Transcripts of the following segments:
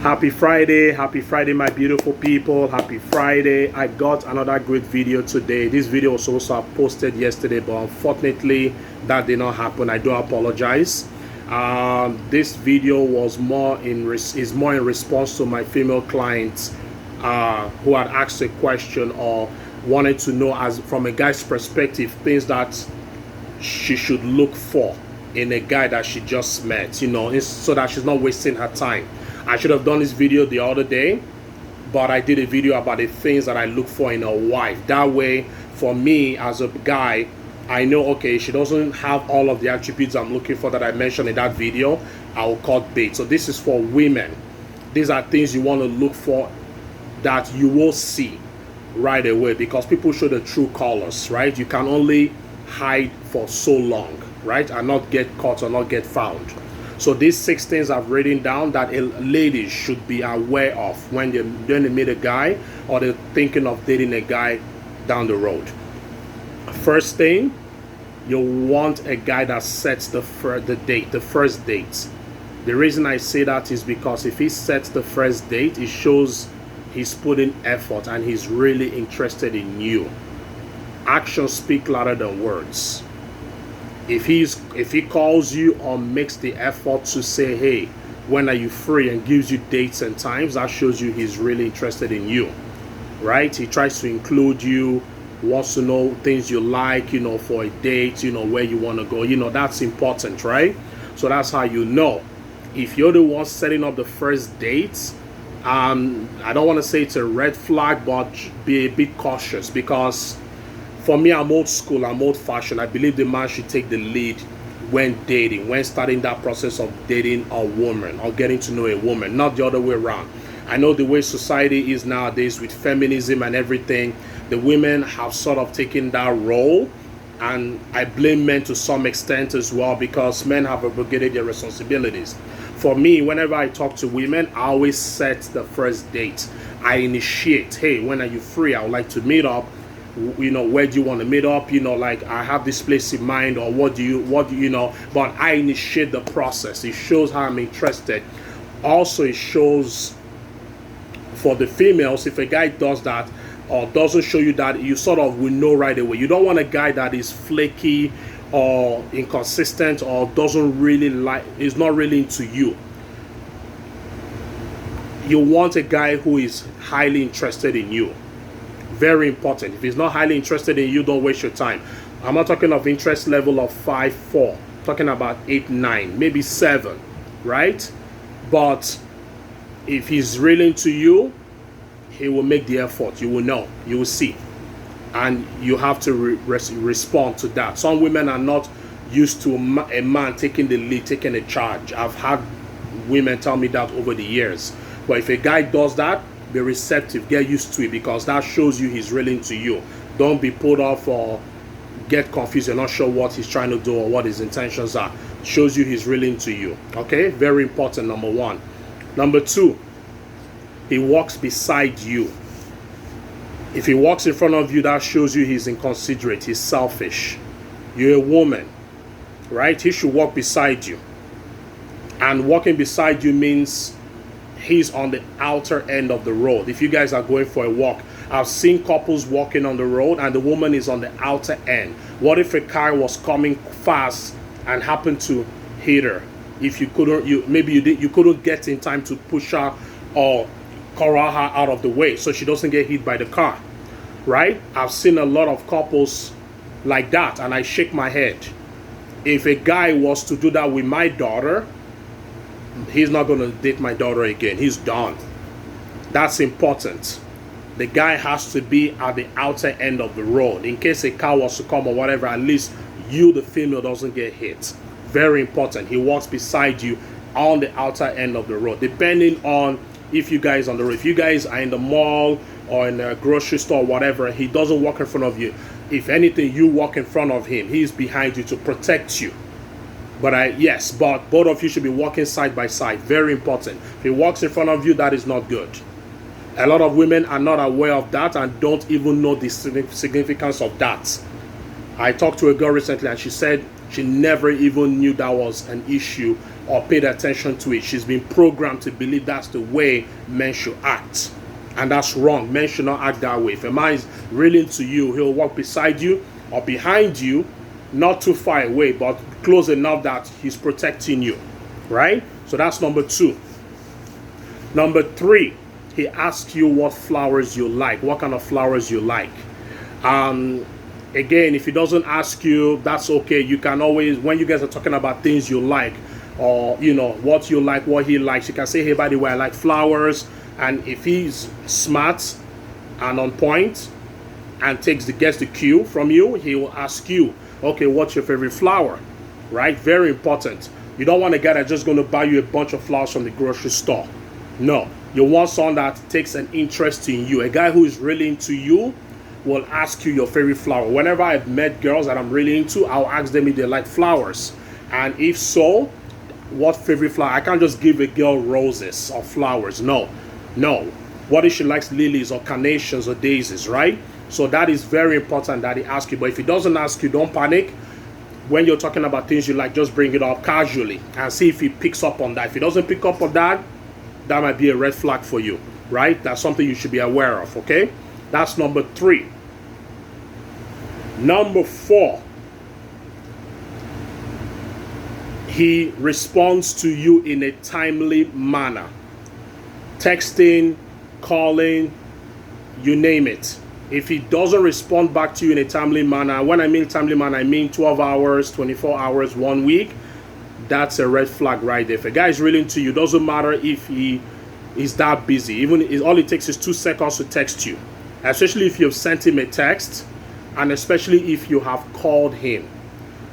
Happy Friday, my beautiful people. Happy Friday. I got another great video today. This video was also posted yesterday, but unfortunately that did not happen. I do apologize. This video was more in response to my female clients who had asked a question or wanted to know, as from a guy's perspective, things that she should look for in a guy that she just met, so that she's not wasting her time. I should have done this video the other day, but I did a video about the things that I look for in a wife. That way, for me as a guy, I know, okay, she doesn't have all of the attributes I'm looking for that I mentioned in that video. I'll cut bait. So this is for women. These are things you want to look for that you will see right away, because people show the true colors, right? You can only hide for so long, right, and not get caught or not get found. So these 6 things I've written down that ladies should be aware of when they meet a guy or they're thinking of dating a guy down the road. First thing, you want a guy that sets the first date. The reason I say that is because if he sets the first date, it shows he's putting effort and he's really interested in you. Actions speak louder than words. If he calls you or makes the effort to say, hey, when are you free, and gives you dates and times, that shows you he's really interested in you, right? He tries to include you, wants to know things you like, for a date, where you want to go, that's important, right? So that's how you know. If you're the one setting up the first dates, I don't want to say it's a red flag, but be a bit cautious, because for me, I'm old school, I'm old fashioned. I believe the man should take the lead when dating, when starting that process of dating a woman or getting to know a woman, not the other way around. I know the way society is nowadays with feminism and everything, the women have sort of taken that role, and I blame men to some extent as well, because men have abrogated their responsibilities. For me, whenever I talk to women, I always set the first date. I initiate, hey, when are you free? I would like to meet up. Where do you want to meet up? Like, I have this place in mind, or what do you but I initiate the process. It shows how I'm interested. Also, it shows for the females, if a guy does that or doesn't show you that, you sort of will know right away. You don't want a guy that is flaky or inconsistent or is not really into you. You want a guy who is highly interested in you. Very important. If he's not highly interested in you, don't waste your time. I'm not talking of interest level of 5, 4. I'm talking about 8, 9, maybe 7, right? But if he's really into you, he will make the effort. You will know. You will see. And you have to respond to that. Some women are not used to a man taking the lead, taking the charge. I've had women tell me that over the years. But if a guy does that, be receptive, get used to it, because that shows you he's really into you. Don't be put off or get confused. You're not sure what he's trying to do or what his intentions are. Shows you he's really into you. Okay, very important. Number 1. Number 2, he walks beside you. If he walks in front of you, that shows you he's inconsiderate, he's selfish. You're a woman, right? He should walk beside you. And walking beside you means he's on the outer end of the road. If you guys are going for a walk, I've seen couples walking on the road and the woman is on the outer end. What if a car was coming fast and happened to hit her? If you couldn't, you couldn't get in time to push her or corral her out of the way so she doesn't get hit by the car, right? I've seen a lot of couples like that, and I shake my head. If a guy was to do that with my daughter, he's not going to date my daughter again. He's done. That's important. The guy has to be at the outer end of the road. In case a car was to come or whatever, at least you, the female, doesn't get hit. Very important. He walks beside you on the outer end of the road. Depending on if you guys on the road. If you guys are in the mall or in a grocery store or whatever, he doesn't walk in front of you. If anything, you walk in front of him. He's behind you to protect you. But but both of you should be walking side by side. Very important. If he walks in front of you, that is not good. A lot of women are not aware of that and don't even know the significance of that. I talked to a girl recently and she said She never even knew that was an issue or paid attention to it. She's been programmed to believe that's the way men should act. And that's wrong. Men should not act that way. If a man is really into you, he'll walk beside you or behind you, not too far away, but close enough that he's protecting you. Right? So that's number 2. Number 3, he asks you what flowers you like, what kind of flowers you like. Again, if he doesn't ask you, that's okay. You can always, when you guys are talking about things you like, or you know what you like, what he likes, you can say, hey, by the way, I like flowers. And if he's smart and on point and gets the cue from you, he will ask you, okay, what's your favorite flower? Right? Very important. You don't want a guy that's just going to buy you a bunch of flowers from the grocery store. No. You want someone that takes an interest in you. A guy who is really into you will ask you your favorite flower. Whenever I've met girls that I'm really into, I'll ask them if they like flowers. And if so, what favorite flower? I can't just give a girl roses or flowers. No. What if she likes lilies or carnations or daisies, right? So that is very important that he asks you. But if he doesn't ask you, don't panic. When you're talking about things you like, just bring it up casually and see if he picks up on that. If he doesn't pick up on that, that might be a red flag for you, right? That's something you should be aware of, okay? That's number 3. Number 4, he responds to you in a timely manner. Texting, calling, you name it. If he doesn't respond back to you in a timely manner, when I mean timely manner, I mean 12 hours, 24 hours, 1 week, that's a red flag right there. If a guy is really into you, doesn't matter if he is that busy. Even all it takes is 2 seconds to text you. Especially if you've sent him a text, and especially if you have called him.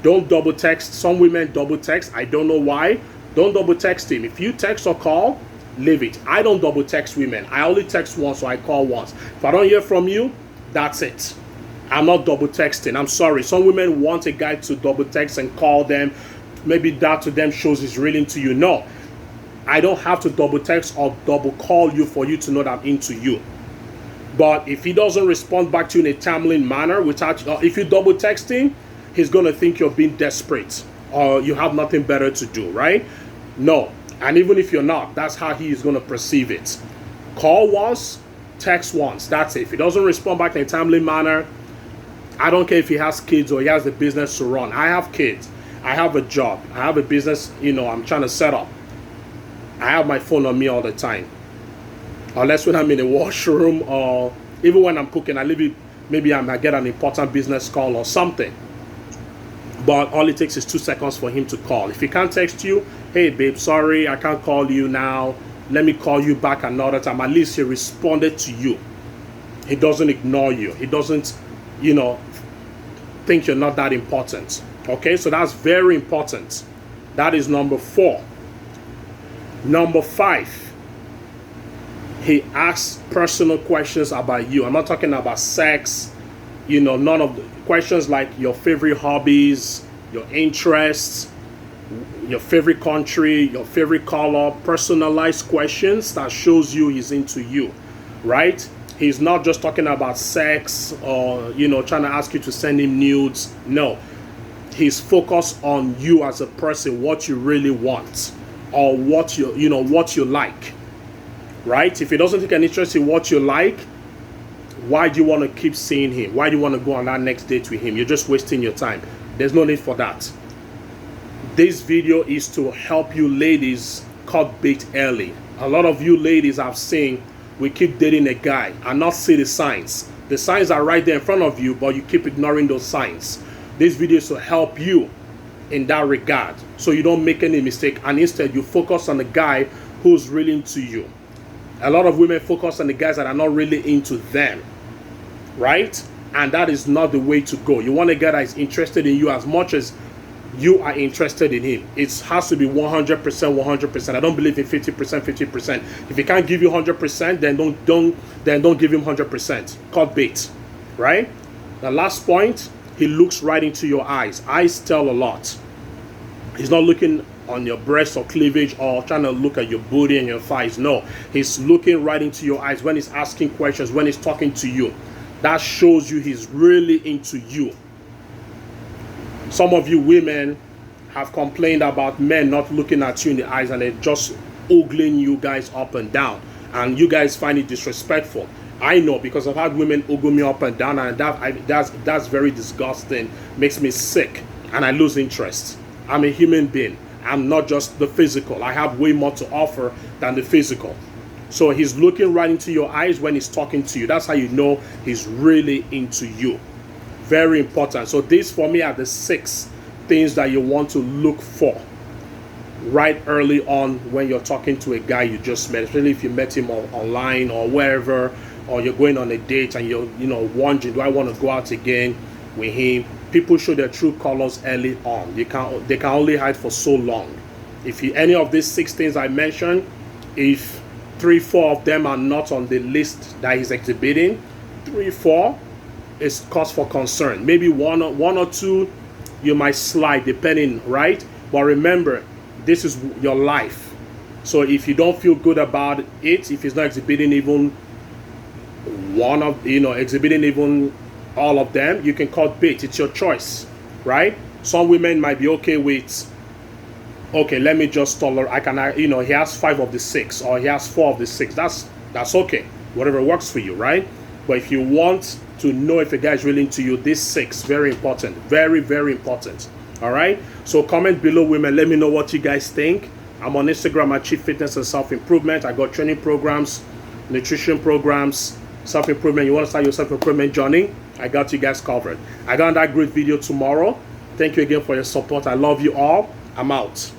Don't double text. Some women double text. I don't know why. Don't double text him. If you text or call, leave it. I don't double text women. I only text once, or I call once. If I don't hear from you, that's it. I'm not double texting. I'm sorry. Some women want a guy to double text and call them. Maybe that to them shows he's really into you. No, I don't have to double text or double call you for you to know that I'm into you. But if he doesn't respond back to you in a timely manner, if you double text him, he's going to think you're being desperate or you have nothing better to do, right? No. And even if you're not, that's how he is going to perceive it. Call once, text once. That's it. If he doesn't respond back in a timely manner, I don't care if he has kids or he has a business to run. I have kids. I have a job. I have a business, I'm trying to set up. I have my phone on me all the time. Unless when I'm in the washroom or even when I'm cooking, I leave it. Maybe I might get an important business call or something. But all it takes is 2 seconds for him to call. If he can't text you, hey babe, sorry, I can't call you now. Let me call you back another time. At least he responded to you. He doesn't ignore you. He doesn't, think you're not that important. Okay, so that's very important. That is number 4. Number 5. He asks personal questions about you. I'm not talking about sex. None of the questions like your favorite hobbies, your interests, your favorite country, your favorite color, personalized questions that shows you he's into you, right? He's not just talking about sex or, trying to ask you to send him nudes. No, he's focused on you as a person, what you really want or what you like, right? If he doesn't take an interest in what you like, why do you want to keep seeing him? Why do you want to go on that next date with him? You're just wasting your time. There's no need for that. This video is to help you ladies cut bait early. A lot of you ladies I've seen, we keep dating a guy and not see the signs. The signs are right there in front of you, but you keep ignoring those signs. This video is to help you in that regard, so you don't make any mistake, and instead you focus on the guy who's really into you. A lot of women focus on the guys that are not really into them, right? And that is not the way to go. You want a guy that is interested in you as much as you are interested in him. It has to be 100%, 100%. I don't believe in 50%, 50%. If he can't give you 100%, then don't give him 100%. Cut bait, right? The last point, he looks right into your eyes. Eyes tell a lot. He's not looking on your breast or cleavage or trying to look at your booty and your thighs. No, he's looking right into your eyes when he's asking questions, when he's talking to you. That shows you he's really into you. Some of you women have complained about men not looking at you in the eyes and they're just ogling you guys up and down, and you guys find it disrespectful. I know, because I've had women ogle me up and down, and that's very disgusting, makes me sick, and I lose interest. I'm a human being. I'm not just the physical. I have way more to offer than the physical. So he's looking right into your eyes when he's talking to you. That's how you know he's really into you. Very important. So these for me are the 6 things that you want to look for right early on when you're talking to a guy you just met, especially if you met him online or wherever, or you're going on a date and you're wondering, do I want to go out again with him? People show their true colors early on. They can only hide for so long. If any of these 6 things I mentioned, if 3-4 of them are not on the list that he's exhibiting, 3-4 is cause for concern. Maybe one or 2 you might slide, depending, right? But remember, this is your life. So if you don't feel good about it, if he's not exhibiting even one of, exhibiting even all of them, you can cut bait. It's your choice, right? Some women might be okay with, okay, let me just tolerate, I can, he has 5 of the 6, or he has 4 of the 6. That's okay. Whatever works for you, right? But if you want to know if a guy is really into you, this 6, very important. Very, very important. All right? So comment below, women. Let me know what you guys think. I'm on Instagram at Chief Fitness and Self-Improvement. I got training programs, nutrition programs, self-improvement. You want to start your self-improvement journey? I got you guys covered. I got that great video tomorrow. Thank you again for your support. I love you all. I'm out.